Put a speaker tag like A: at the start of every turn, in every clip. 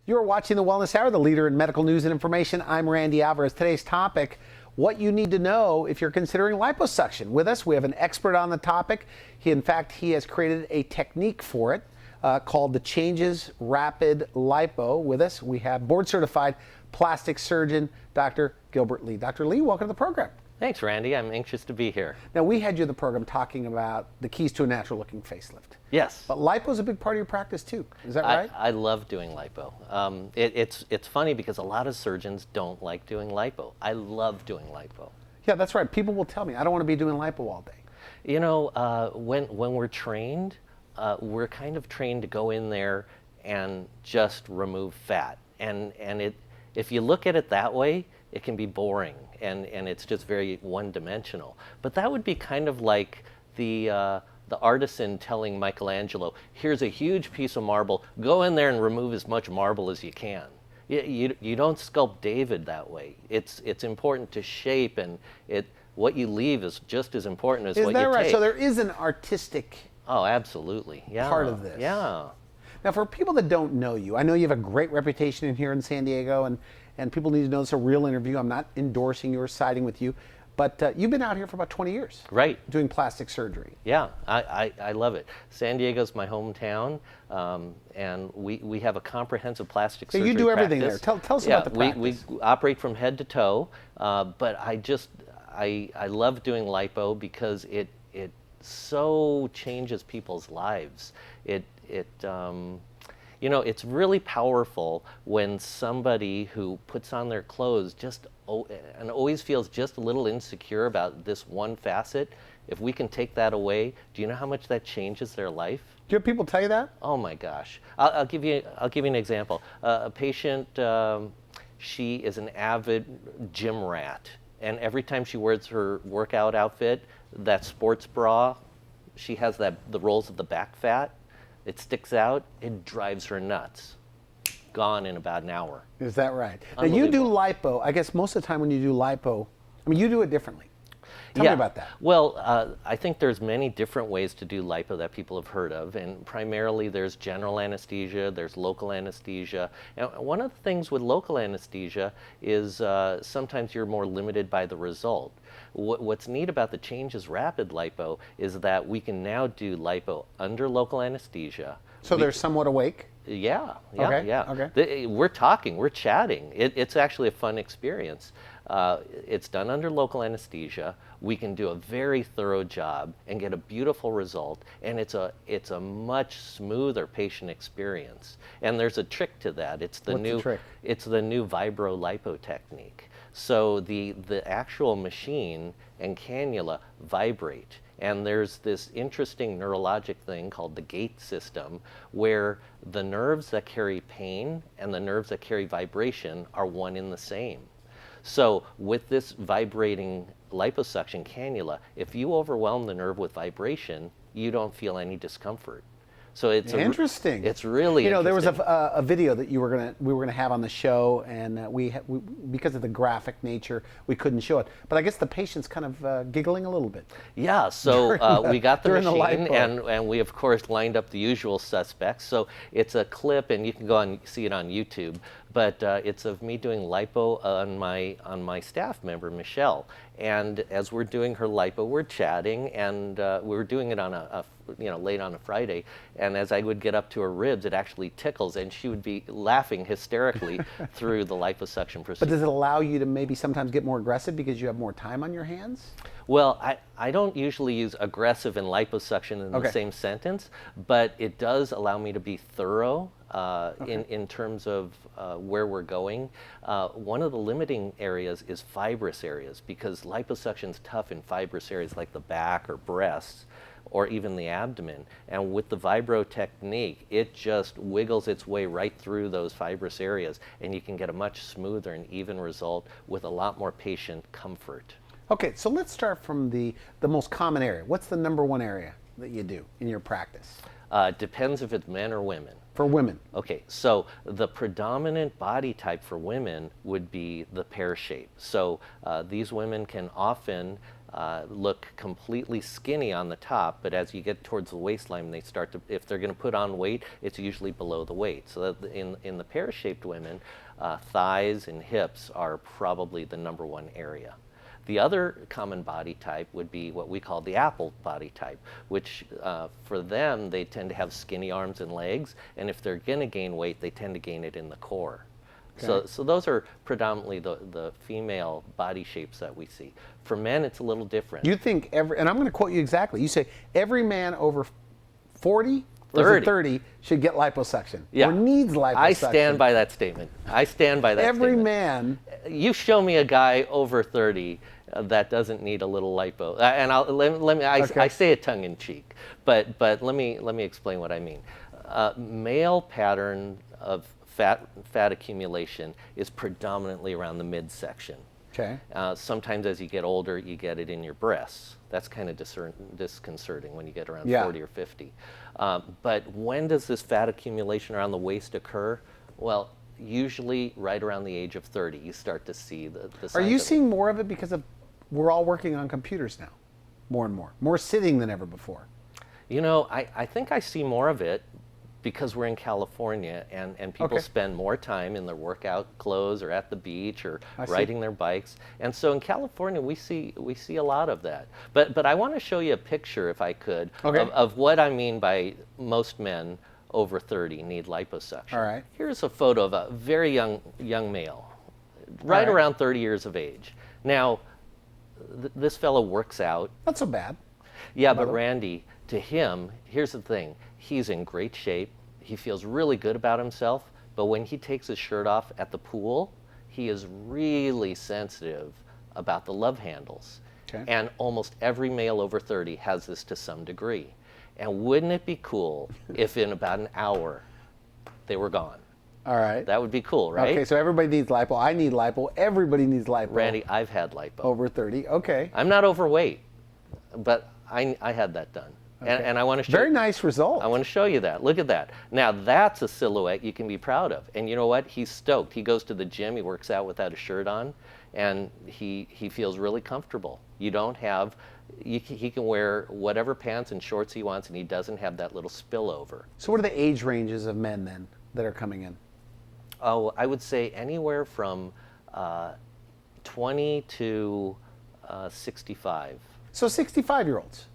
A: You're watching the Wellness Hour, the leader in medical news and information. I'm Randy Alvarez. Today's topic, what you need to know if you're considering liposuction. With us, we have an expert on the topic. In fact, he has created a technique for it called the Changes Rapid Lipo. With us, we have board-certified plastic surgeon, Dr. Gilbert Lee. Dr. Lee, welcome to the program.
B: Thanks, Randy. I'm anxious to be here.
A: Now, we had you in the program talking about the keys to a natural-looking facelift.
B: Yes.
A: But lipo is a big part of your practice, too. Is that right?
B: I love doing lipo. It's funny because a lot of surgeons don't like doing lipo. I love doing lipo.
A: Yeah, that's right. People will tell me, I don't want to be doing lipo all day.
B: You know, when we're trained, we're kind of trained to go in there and just remove fat. And if you look at it that way, it can be boring and it's just very one-dimensional. But that would be kind of like the artisan telling Michelangelo, here's a huge piece of marble, go in there and remove as much marble as you can. You don't sculpt David that way. It's important to shape, and what you leave is just as important as what you take.
A: Is that right? So there is an artistic
B: absolutely. Yeah.
A: part of this.
B: Yeah.
A: Now, for people that don't know you, I know you have a great reputation in here in San Diego, and people need to know it's a real interview. I'm not endorsing you or siding with you, but you've been out here for about 20 years.
B: Right.
A: Doing plastic surgery.
B: Yeah, I love it. San Diego's my hometown, and we have a comprehensive plastic surgery
A: So you do everything
B: practice.
A: there. Tell us about the practice.
B: We operate from head to toe, but I love doing lipo because it so changes people's lives. You know, it's really powerful when somebody who puts on their clothes and always feels just a little insecure about this one facet. If we can take that away, do you know how much that changes their life?
A: Do you have people tell you that?
B: Oh my gosh! I'll give you an example. A patient, she is an avid gym rat, and every time she wears her workout outfit, that sports bra, she has the rolls of the back fat. It sticks out, it drives her nuts. Gone in about an hour.
A: Is that right? Now you do lipo, I guess most of the time when you do lipo, I mean, you do it differently. Tell me about that.
B: Well, I think there's many different ways to do lipo that people have heard of, and primarily there's general anesthesia, there's local anesthesia. And one of the things with local anesthesia is sometimes you're more limited by the result. What's neat about the Changes Rapid Lipo is that we can now do lipo under local anesthesia.
A: So they're somewhat awake?
B: Yeah.
A: Okay.
B: We're talking, we're chatting. It's actually a fun experience. It's done under local anesthesia. We can do a very thorough job and get a beautiful result, and it's a much smoother patient experience. And there's a trick to that. It's the new vibro lipo technique. So the actual machine and cannula vibrate. And there's this interesting neurologic thing called the gate system, where the nerves that carry pain and the nerves that carry vibration are one in the same. So with this vibrating liposuction cannula, if you overwhelm the nerve with vibration, you don't feel any discomfort. So it's
A: interesting.
B: It's really
A: there was
B: interesting.
A: a video that we were gonna have on the show, and we because of the graphic nature we couldn't show it. But I guess the patient's kind of giggling a little bit.
B: Yeah. So we got the machine,
A: the
B: and we of course lined up the usual suspects. So it's a clip, and you can go and see it on YouTube. But it's of me doing lipo on my staff member Michelle, and as we're doing her lipo, we're chatting, and we were doing it on late on a Friday, and as I would get up to her ribs, it actually tickles, and she would be laughing hysterically through the liposuction procedure.
A: But does it allow you to maybe sometimes get more aggressive because you have more time on your hands?
B: Well, I don't usually use aggressive and liposuction in the same sentence, but it does allow me to be thorough in terms of where we're going. One of the limiting areas is fibrous areas, because liposuction's tough in fibrous areas like the back or breasts or even the abdomen. And with the vibro technique, it just wiggles its way right through those fibrous areas, and you can get a much smoother and even result with a lot more patient comfort.
A: Okay, so let's start from the most common area. What's the number one area that you do in your practice?
B: Depends if it's men or women.
A: For women.
B: Okay, so the predominant body type for women would be the pear shape. So these women can often look completely skinny on the top, but as you get towards the waistline, they start to, if they're going to put on weight, it's usually below the weight. So that in the pear-shaped women, thighs and hips are probably the #1 area. The other common body type would be what we call the apple body type, which for them, they tend to have skinny arms and legs, and if they're going to gain weight, they tend to gain it in the core.
A: Okay.
B: So those are predominantly the female body shapes that we see. For men, it's a little different.
A: You think and I'm going to quote you exactly, you say every man over 40 or is it 30 should get liposuction or needs liposuction.
B: I stand by that statement. I stand by that
A: every
B: statement.
A: Man.
B: You show me a guy over 30 that doesn't need a little lipo. And I say it tongue in cheek, but let me explain what I mean. Male pattern of fat accumulation is predominantly around the midsection.
A: Okay.
B: Sometimes as you get older, you get it in your breasts. That's kind of disconcerting when you get around 40 or 50. But when does this fat accumulation around the waist occur? Well, usually right around the age of 30, you start to see the signs.
A: Are you seeing more of it because we're all working on computers now? More and more. More sitting than ever before.
B: You know, I think I see more of it because we're in California and people spend more time in their workout clothes or at the beach or riding their bikes. And so in California, we see a lot of that. But I want to show you a picture, if I could, of what I mean by most men over 30 need liposuction.
A: All right.
B: Here's a photo of a very young male, right around 30 years of age. Now, this fellow works out.
A: Not so bad.
B: Yeah, but Randy, to him, here's the thing. He's in great shape. He feels really good about himself. But when he takes his shirt off at the pool, he is really sensitive about the love handles. Okay. And almost every male over 30 has this to some degree. And wouldn't it be cool if in about an hour they were gone?
A: All right.
B: That would be cool, right?
A: Okay, so everybody needs lipo. I need lipo. Everybody needs lipo.
B: Randy, I've had lipo.
A: Over 30. Okay.
B: I'm not overweight, but I had that done. Okay. And I want to show
A: Very nice result.
B: I want to show you that. Look at that. Now that's a silhouette you can be proud of. And you know what? He's stoked. He goes to the gym. He works out without a shirt on, and he feels really comfortable. You don't have. He can wear whatever pants and shorts he wants, and he doesn't have that little spillover.
A: So what are the age ranges of men then that are coming in?
B: Oh, I would say anywhere from 20 to 65.
A: So 65-year-olds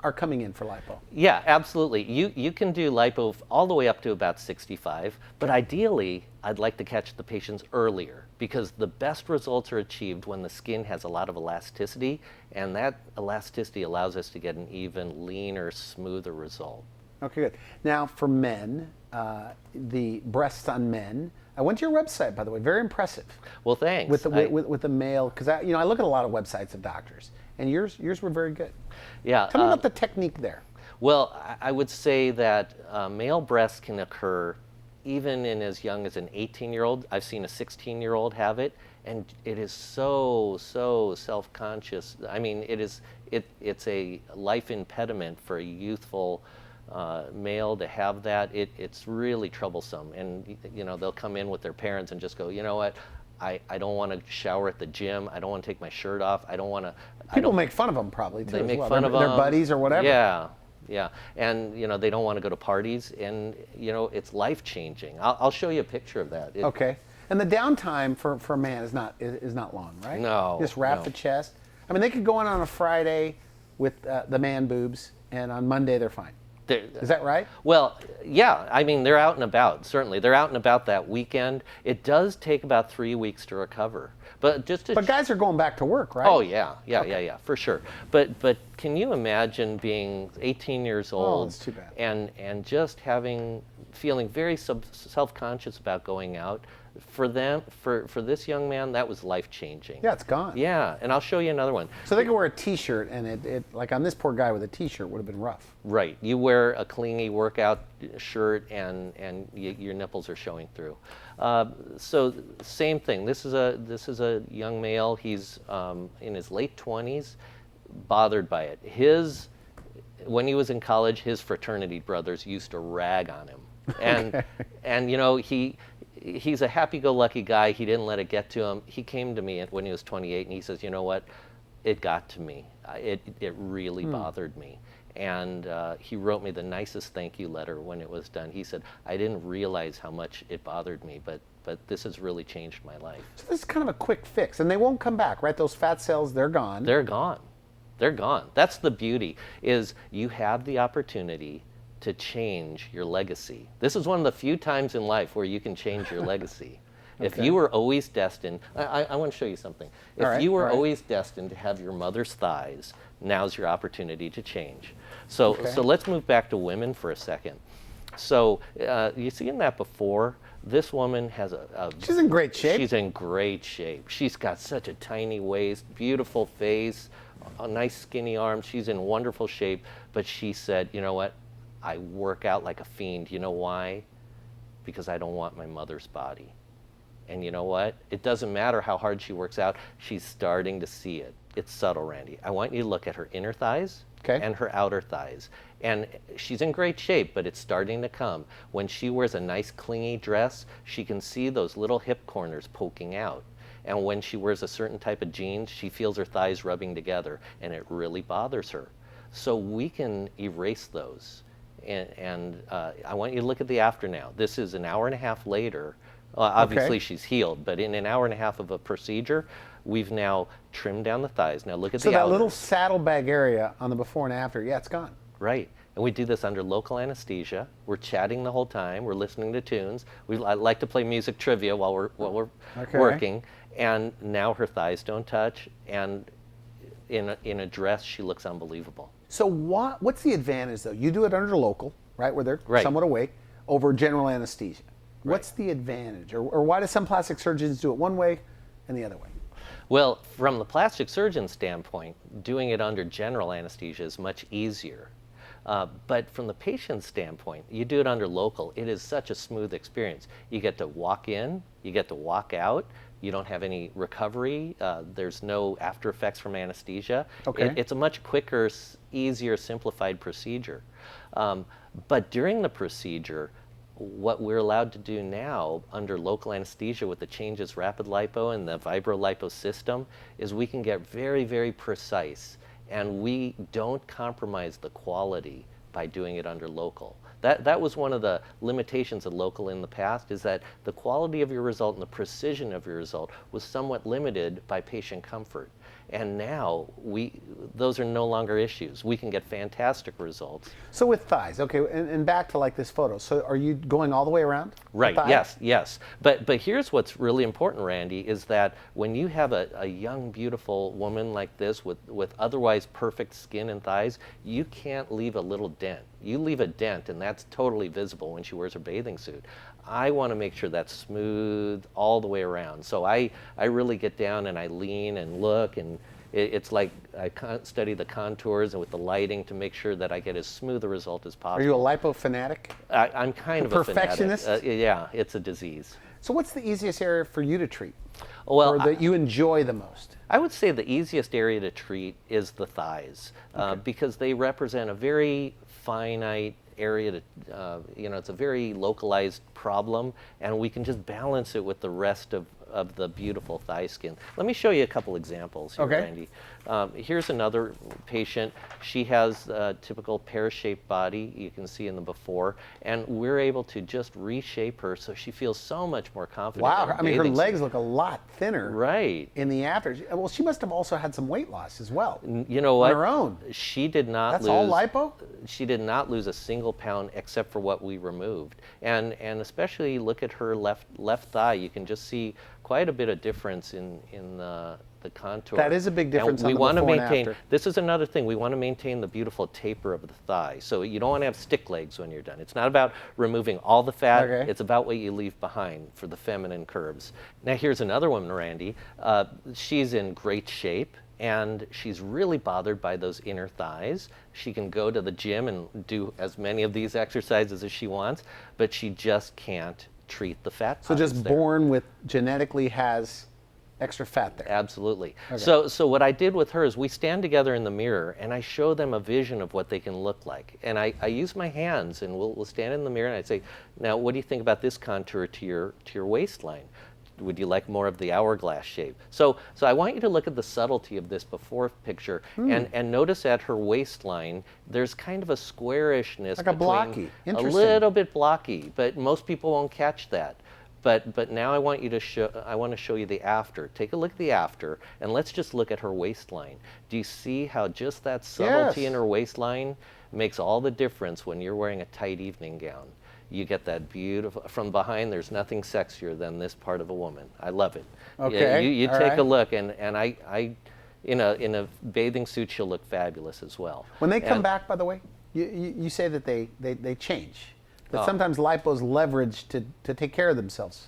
A: are coming in for lipo.
B: Yeah, absolutely. You can do lipo all the way up to about 65, but ideally, I'd like to catch the patients earlier because the best results are achieved when the skin has a lot of elasticity, and that elasticity allows us to get an even leaner, smoother result.
A: Okay, good. Now for men, the breasts on men. I went to your website, by the way. Very impressive.
B: Well, thanks.
A: With the male, because I look at a lot of websites of doctors, and yours were very good.
B: Yeah.
A: Tell me about the technique there.
B: Well, I would say that male breasts can occur even in as young as an 18-year-old. I've seen a 16-year-old have it, and it is so self-conscious. I mean, it's a life impediment for a youthful male to have that. It's really troublesome, and they'll come in with their parents and just go, you know what, I don't want to shower at the gym. I don't want to take my shirt off. I don't want to.
A: People make fun of them probably too.
B: They make
A: fun
B: of them.
A: Their buddies or whatever.
B: Yeah, and they don't want to go to parties, and it's life changing. I'll show you a picture of that.
A: Okay, and the downtime for a man is not long, right?
B: No.
A: Just wrap the chest. I mean, they could go in on a Friday with the man boobs, and on Monday they're fine. Is that right?
B: Well, yeah. I mean, they're out and about, certainly. They're out and about that weekend. It does take about 3 weeks to recover. But
A: guys are going back to work, right?
B: Oh, yeah, for sure. But can you imagine being 18 years old
A: that's too bad.
B: and just feeling very self-conscious about going out? For this young man, that was life-changing.
A: Yeah, it's gone.
B: Yeah, and I'll show you another one.
A: So they could wear a T-shirt, and it like on this poor guy with a T-shirt would have been rough.
B: Right. You wear a clingy workout shirt, and your nipples are showing through. So same thing. This is a young male. He's in his late 20s, bothered by it. When he was in college, his fraternity brothers used to rag on him, and he's a happy-go-lucky guy. He didn't let it get to him. He came to me when he was 28, and he says, you know what? It got to me. it really bothered me. And he wrote me the nicest thank you letter when it was done. He said, I didn't realize how much it bothered me, but this has really changed my life.
A: So this is kind of a quick fix, and they won't come back, right? Those fat cells, they're gone.
B: They're gone. They're gone. That's the beauty, is you have the opportunity to change your legacy. This is one of the few times in life where you can change your legacy. If you were always destined, I want to show you something. If you were always destined to have your mother's thighs, now's your opportunity to change. So let's move back to women for a second. So you see in that before, this woman has
A: she's in great shape.
B: She's in great shape. She's got such a tiny waist, beautiful face, a nice skinny arm. She's in wonderful shape. But she said, you know what? I work out like a fiend. You know why? Because I don't want my mother's body. And you know what? It doesn't matter how hard she works out. She's starting to see it. It's subtle, Randy. I want you to look at her inner thighs and her outer thighs. And she's in great shape, but it's starting to come. When she wears a nice clingy dress, she can see those little hip corners poking out. And when she wears a certain type of jeans, she feels her thighs rubbing together, and it really bothers her. So we can erase those. And I want you to look at the after now. This is an hour and a half later. Obviously she's healed, but in an hour and a half of a procedure, we've now trimmed down the thighs. Now look at the
A: So that
B: outers.
A: little saddlebag area on the before and after, yeah, it's gone.
B: Right. And we do this under local anesthesia. We're chatting the whole time. We're listening to tunes. I like to play music trivia while we're working. And now her thighs don't touch. And in a dress, she looks unbelievable.
A: So what's the advantage, though? You do it under local, right, where they're somewhat awake, over general anesthesia. What's the advantage? Or why do some plastic surgeons do it one way and the other way?
B: Well, from the plastic surgeon standpoint, doing it under general anesthesia is much easier. But from the patient's standpoint, you do it under local, it is such a smooth experience. You get to walk in, you get to walk out, you don't have any recovery, there's no after effects from anesthesia. It's a much quicker, easier, simplified procedure. But during the procedure, what we're allowed to do now under local anesthesia with the changes rapid lipo and the vibro lipo system is we can get very, very precise, and we don't compromise the quality by doing it under local. That was one of the limitations of local in the past, is that the quality of your result and the precision of your result was somewhat limited by patient comfort. And now those are no longer issues. We can get fantastic results.
A: So with thighs, okay, and back to like this photo. So are you going all the way around?
B: Right. Yes. But here's what's really important, Randy, is that when you have a young, beautiful woman like this with otherwise perfect skin and thighs, you can't leave a little dent. You leave a dent, and that's totally visible when she wears her bathing suit. I want to make sure that's smooth all the way around. So I really get down and I lean and look, and it's like I study the contours and with the lighting to make sure that I get as smooth a result as possible.
A: Are you a lipo fanatic?
B: I'm kind of a
A: perfectionist?
B: Yeah, it's a disease.
A: So what's the easiest area for you to treat?
B: Well,
A: or that you enjoy the most?
B: I would say the easiest area to treat is the thighs, because they represent a very finite area to, it's a very localized problem, and we can just balance it with the rest of the beautiful thigh skin. Let me show you a couple examples here, Randy. Here's another patient. She has a typical pear-shaped body, you can see in the before, and we're able to just reshape her so she feels so much more confident.
A: Wow, I mean, her legs look a lot thinner.
B: Right.
A: In the after. Well, she must have also had some weight loss as well.
B: You know what?
A: On her own.
B: She did not
A: That's
B: lose.
A: all lipo?
B: She did not lose a single pound except for what we removed. And especially look at her left thigh. You can just see quite a bit of difference in the contour.
A: That is a big difference.
B: And
A: on the before and
B: maintain.
A: after.
B: This is another thing. We want to maintain the beautiful taper of the thigh. So you don't want to have stick legs when you're done. It's not about removing all the fat. It's about what you leave behind for the feminine curves. Now here's another woman, Randy. She's in great shape, and she's really bothered by those inner thighs. She can go to the gym and do as many of these exercises as she wants, but she just can't treat the fat.
A: So just born with, genetically has extra fat there.
B: Absolutely. So what I did with her is we stand together in the mirror, and I show them a vision of what they can look like. And I use my hands, and we'll stand in the mirror, and I say, now what do you think about this contour to your waistline? would you like more of the hourglass shape? So I want you to look at the subtlety of this before picture and notice at her waistline, there's kind of a squarishness.
A: Like a blocky.
B: A
A: Interesting.
B: little bit blocky, but most people won't catch that. But now I want to show you the after. Take a look at the after, and let's just look at her waistline. Do you see how just that subtlety in her waistline makes all the difference when you're wearing a tight evening gown? You get that beautiful, from behind, there's nothing sexier than this part of a woman. I love it.
A: Okay.
B: You
A: All
B: take
A: right.
B: a look, and I in a bathing suit, she'll look fabulous as well.
A: When they come back, by the way, you say that they change. That
B: Oh.
A: sometimes lipos leverage to take care of themselves.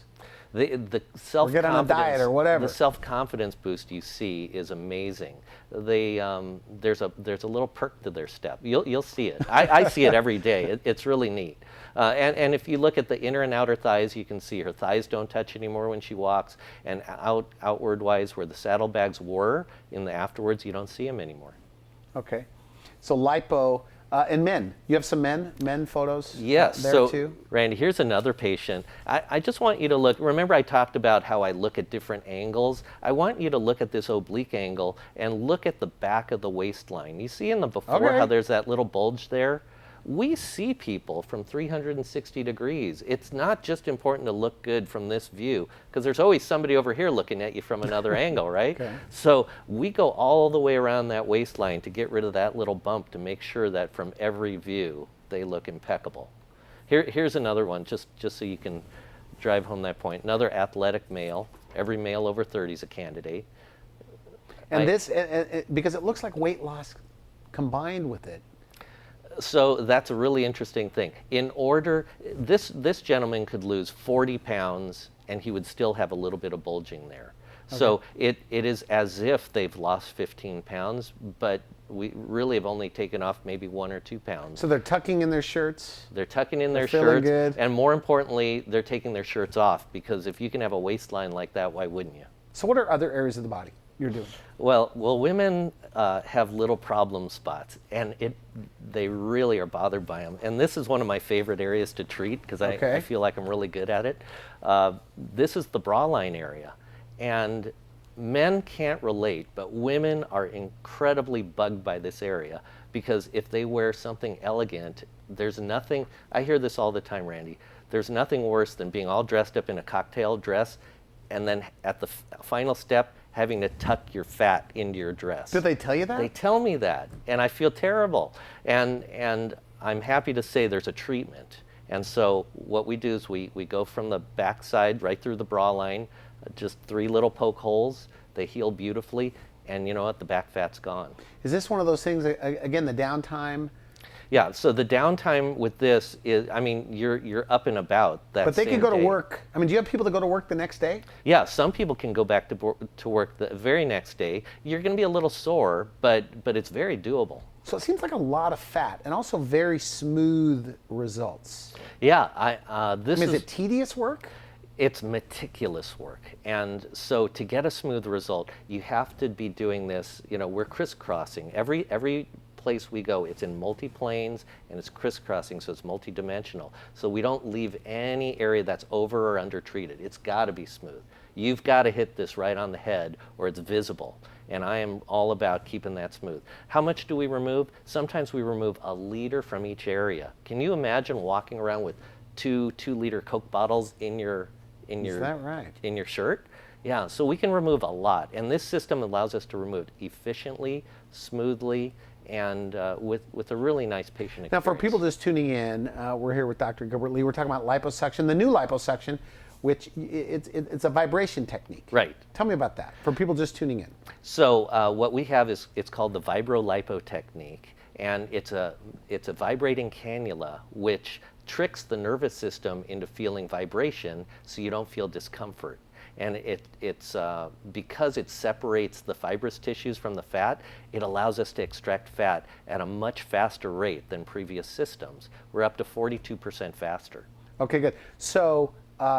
B: The self-confidence,
A: get on a diet or whatever.
B: The self-confidence boost you see is amazing. There's a little perk to their step. You'll see it. I see it every day. It's really neat. And if you look at the inner and outer thighs, you can see her thighs don't touch anymore when she walks, and outward wise, where the saddlebags were in the afterwards, you don't see them anymore.
A: Okay. So lipo. And men, you have some men photos
B: Yes,
A: there
B: so
A: too?
B: Randy, here's another patient. I just want you to look, remember I talked about how I look at different angles? I want you to look at this oblique angle and look at the back of the waistline. You see in the before
A: Okay.
B: how there's that little bulge there? We see people from 360 degrees. It's not just important to look good from this view, because there's always somebody over here looking at you from another angle, right?
A: Okay.
B: So we go all the way around that waistline to get rid of that little bump to make sure that from every view they look impeccable. Here's another one, just so you can drive home that point. Another athletic male. Every male over 30 is a candidate.
A: And because it looks like weight loss combined with it.
B: So that's a really interesting thing. In order, this gentleman could lose 40 pounds and he would still have a little bit of bulging there. Okay. So it is as if they've lost 15 pounds, but we really have only taken off maybe 1 or 2 pounds.
A: So they're tucking in their shirts.
B: They're tucking in their
A: feeling
B: shirts,
A: good.
B: and more importantly, they're taking their shirts off, because if you can have a waistline like that, why wouldn't you?
A: So what are other areas of the body you're doing?
B: Well, women have little problem spots, and they really are bothered by them. And this is one of my favorite areas to treat, because I feel like I'm really good at it. This is the bra line area, and men can't relate, but women are incredibly bugged by this area, because if they wear something elegant, there's nothing, I hear this all the time, Randy, there's nothing worse than being all dressed up in a cocktail dress, and then at the final step, having to tuck your fat into your dress.
A: Do they tell you that?
B: They tell me that, and I feel terrible. And I'm happy to say there's a treatment. And so what we do is we go from the backside right through the bra line, just 3 little poke holes. They heal beautifully, and you know what? The back fat's gone.
A: Is this one of those things, again, the downtime?
B: Yeah, so the downtime with this is, I mean, you're up and about that
A: But they
B: same
A: can go to
B: day.
A: work. I mean, do you have people that go to work the next day?
B: Yeah, some people can go back to work the very next day. You're going to be a little sore, but it's very doable.
A: So it seems like a lot of fat and also very smooth results.
B: Yeah,
A: Is it tedious work?
B: It's meticulous work. And so to get a smooth result, you have to be doing this, we're crisscrossing. Every place we go, it's in multi-planes and it's crisscrossing, so it's multi-dimensional. So we don't leave any area that's over or under treated. It's got to be smooth. You've got to hit this right on the head or it's visible. And I am all about keeping that smooth. How much do we remove? Sometimes we remove 1 liter from each area. Can you imagine walking around with 2-liter Coke bottles in your
A: Is that right?
B: in your shirt? Yeah, so we can remove a lot. And this system allows us to remove efficiently, smoothly, and with a really nice patient experience.
A: Now, for people just tuning in, we're here with Dr. Gilbert Lee. We're talking about liposuction, the new liposuction, which it's a vibration technique.
B: Right.
A: Tell me about that, for people just tuning in.
B: So what we have is, it's called the vibro-lipo technique, and it's a vibrating cannula which tricks the nervous system into feeling vibration so you don't feel discomfort. And it's because it separates the fibrous tissues from the fat, it allows us to extract fat at a much faster rate than previous systems. We're up to 42% faster.
A: Okay, good. So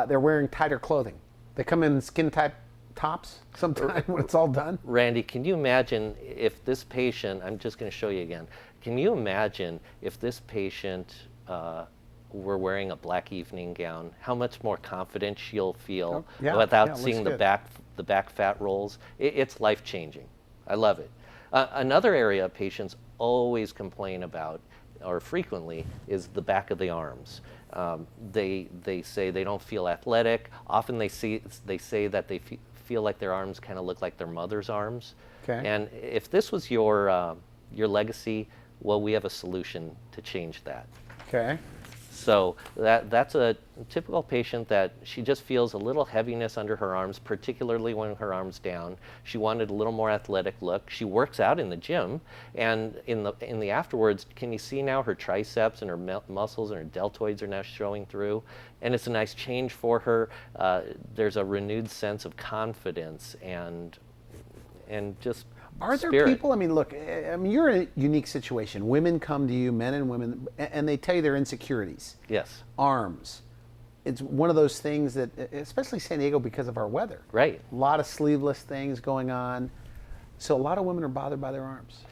A: they're wearing tighter clothing. They come in skin-type tops sometime when it's all done?
B: Randy, can you imagine if this patient, I'm just going to show you again, can you imagine if this patient we're wearing a black evening gown, how much more confident she'll feel
A: yeah,
B: without
A: looks
B: seeing
A: good.
B: the back fat rolls. It's life changing. I love it. Another area patients always complain about, or frequently, is the back of the arms. They say they don't feel athletic. Often they say that they feel like their arms kind of look like their mother's arms.
A: Okay.
B: And if this was your legacy, well, we have a solution to change that.
A: Okay.
B: So that's a typical patient that she just feels a little heaviness under her arms, particularly when her arm's down. She wanted a little more athletic look. She works out in the gym, and in the afterwards, can you see now her triceps and her muscles and her deltoids are now showing through, and it's a nice change for her. There's a renewed sense of confidence and just
A: Are there
B: spirit.
A: people, I mean, look, I mean, you're in a unique situation. Women come to you, men and women, and they tell you their insecurities.
B: Yes.
A: Arms. It's one of those things that, especially San Diego because of our weather.
B: Right.
A: A lot of sleeveless things going on. So a lot of women are bothered by their arms.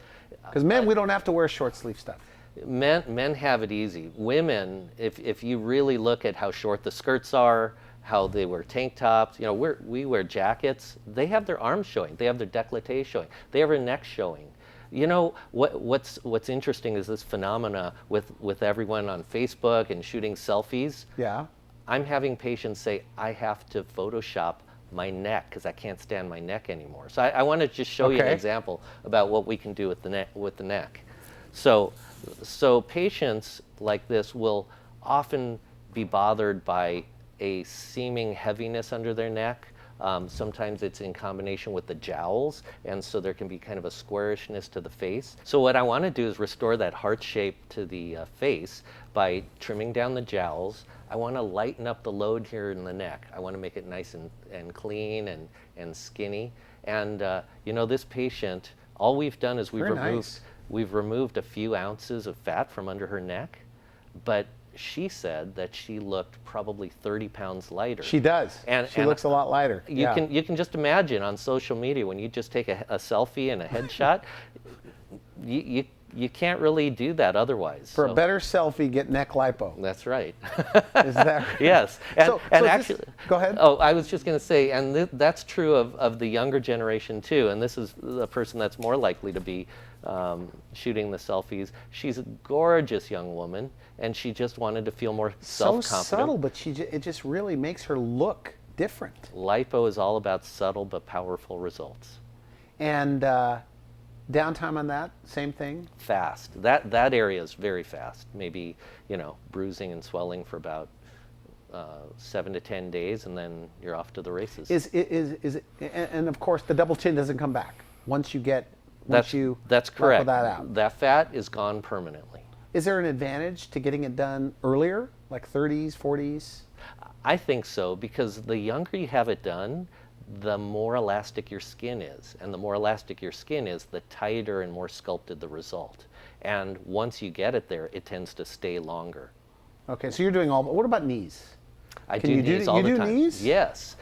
A: Because men, we don't have to wear short sleeve stuff.
B: Men have it easy. Women, if you really look at how short the skirts are, how they wear tank tops, you know, we wear jackets, they have their arms showing, they have their décolleté showing, they have their neck showing. You know, what's interesting is this phenomena with everyone on Facebook and shooting selfies.
A: Yeah.
B: I'm having patients say, I have to Photoshop my neck because I can't stand my neck anymore. So I want to just show you an example about what we can do with the neck. So patients like this will often be bothered by a seeming heaviness under their neck. Sometimes it's in combination with the jowls, and so there can be kind of a squarishness to the face. So what I want to do is restore that heart shape to the face by trimming down the jowls. I want to lighten up the load here in the neck. I want to make it nice and clean and skinny. And you know, this patient, all we've done is we've removed a few ounces of fat from under her neck, but she said that she looked probably 30 pounds lighter.
A: She does.
B: And
A: she looks a lot lighter.
B: You can just imagine on social media when you just take a selfie and a headshot, you can't really do that otherwise.
A: For a better selfie, get neck lipo.
B: That's right.
A: Is that right?
B: Yes. And actually,
A: go ahead.
B: Oh, I was just going to say, and that's true of the younger generation too. And this is the person that's more likely to be shooting the selfies. She's a gorgeous young woman, and she just wanted to feel more self-confident.
A: So subtle, but it just really makes her look different.
B: Lipo is all about subtle but powerful results.
A: And downtime on that, same thing?
B: Fast. That area is very fast. Maybe, you know, bruising and swelling for about 7 to 10 days, and then you're off to the races.
A: Is it, and of course, the double chin doesn't come back once you
B: that's correct.
A: That out.
B: That fat is gone permanently.
A: Is there an advantage to getting it done earlier, like 30s, 40s?
B: I think so, because the younger you have it done, the more elastic your skin is. And the more elastic your skin is, the tighter and more sculpted the result. And once you get it there, it tends to stay longer.
A: Okay, so you're doing all, but what about knees?
B: I do knees all the time.
A: You do knees?
B: Yes,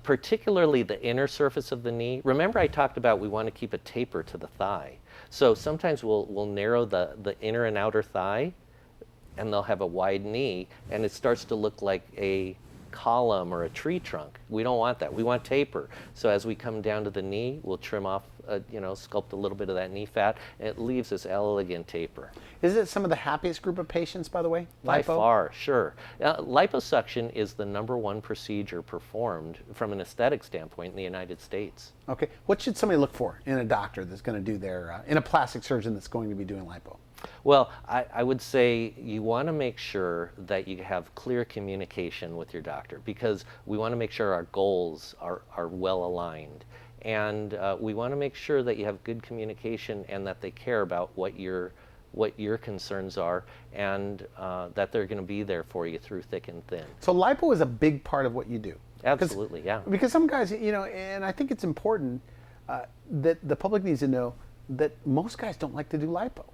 B: particularly the inner surface of the knee. Remember I talked about we want to keep a taper to the thigh. So sometimes we'll narrow the inner and outer thigh, and they'll have a wide knee, and it starts to look like a column or a tree trunk. We don't want that. We want taper. So as we come down to the knee, we'll trim off, sculpt a little bit of that knee fat, and it leaves this elegant taper.
A: Is it some of the happiest group of patients, by the way? Lipo?
B: By far, sure. Liposuction is the #1 procedure performed from an aesthetic standpoint in the United States.
A: Okay. What should somebody look for in a doctor that's going to do in a plastic surgeon that's going to be doing lipo?
B: Well, I would say you want to make sure that you have clear communication with your doctor, because we want to make sure our goals are well aligned. And we want to make sure that you have good communication and that they care about what your concerns are, and that they're going to be there for you through thick and thin.
A: So lipo is a big part of what you do.
B: Absolutely, yeah.
A: Because some guys, and I think it's important that the public needs to know that most guys don't like to do lipo.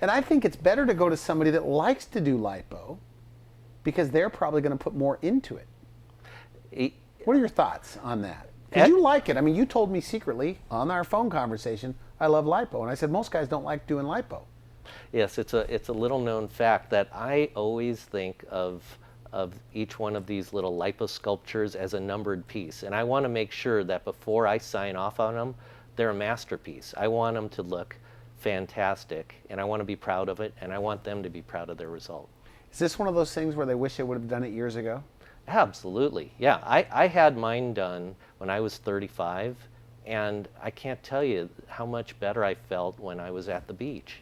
A: And I think it's better to go to somebody that likes to do lipo, because they're probably going to put more into it. What are your thoughts on that? Because you like it. I mean, you told me secretly on our phone conversation, I love lipo. And I said, most guys don't like doing lipo.
B: Yes, it's a little known fact that I always think of each one of these little liposculptures as a numbered piece, and I want to make sure that before I sign off on them, they're a masterpiece. I want them to look fantastic, and I want to be proud of it, and I want them to be proud of their result.
A: Is this one of those things where they wish they would have done it years ago?
B: Absolutely, yeah. I had mine done when I was 35, and I can't tell you how much better I felt when I was at the beach.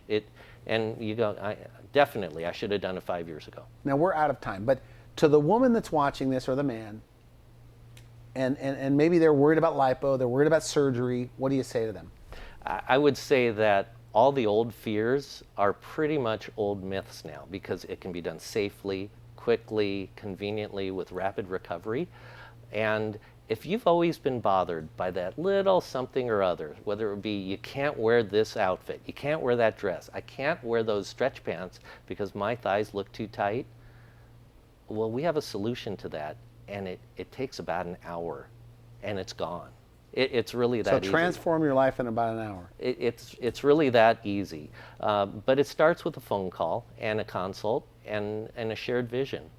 B: And you go, definitely, I should have done it 5 years ago.
A: Now we're out of time, but to the woman that's watching this, or the man, and maybe they're worried about lipo, they're worried about surgery, what do you say to them?
B: I would say that all the old fears are pretty much old myths now, because it can be done safely, quickly, conveniently, with rapid recovery. And if you've always been bothered by that little something or other, whether it be you can't wear this outfit, you can't wear that dress, I can't wear those stretch pants because my thighs look too tight, well, we have a solution to that, and it takes about an hour, and it's gone. It's really that easy.
A: So transform your life in about an hour.
B: It's really that easy. But it starts with a phone call and a consult and a shared vision.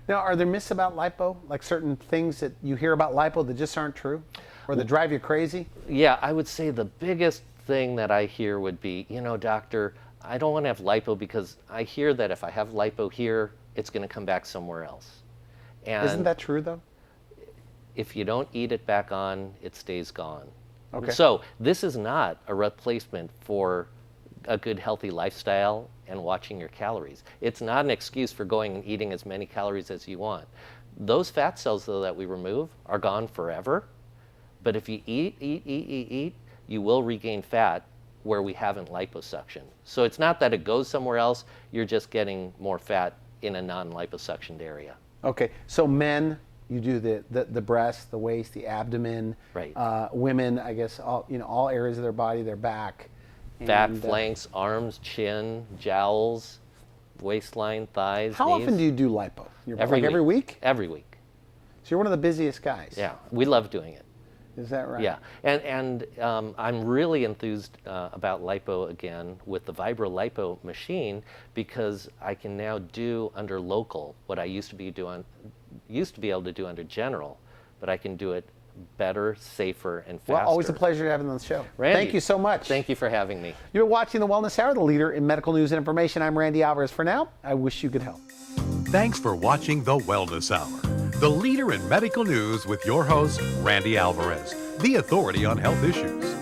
A: Now, are there myths about lipo? Like certain things that you hear about lipo that just aren't true? Or that drive you crazy?
B: Yeah, I would say the biggest thing that I hear would be, doctor, I don't want to have lipo because I hear that if I have lipo here, it's going to come back somewhere else. And
A: isn't that true, though?
B: if you don't eat it back on, it stays gone.
A: Okay.
B: So this is not a replacement for a good healthy lifestyle and watching your calories. It's not an excuse for going and eating as many calories as you want. Those fat cells, though, that we remove are gone forever. But if you eat, you will regain fat where we haven't liposuction. So it's not that it goes somewhere else, you're just getting more fat in a non-liposuctioned area.
A: Okay, so men, you do the breast, the waist, the abdomen.
B: Right.
A: Women, I guess, all areas of their body, their back.
B: Fat,
A: And,
B: flanks, arms, chin, jowls, waistline, thighs,
A: How
B: knees.
A: often do you do lipo?
B: Every
A: every week?
B: Every week.
A: So you're one of the busiest guys.
B: Yeah, we love doing it.
A: Is that right?
B: Yeah, and I'm really enthused about lipo again with the Vibro Lipo machine, because I can now do under local what I used to be able to do under general, but I can do it better, safer, and faster.
A: Well, always a pleasure to have you on the show.
B: Randy,
A: thank you so much.
B: Thank you for having me.
A: You're watching the Wellness Hour, the leader in medical news and information. I'm Randy Alvarez. For now, I wish you good health.
C: Thanks for watching the Wellness Hour, the leader in medical news with your host, Randy Alvarez, the authority on health issues.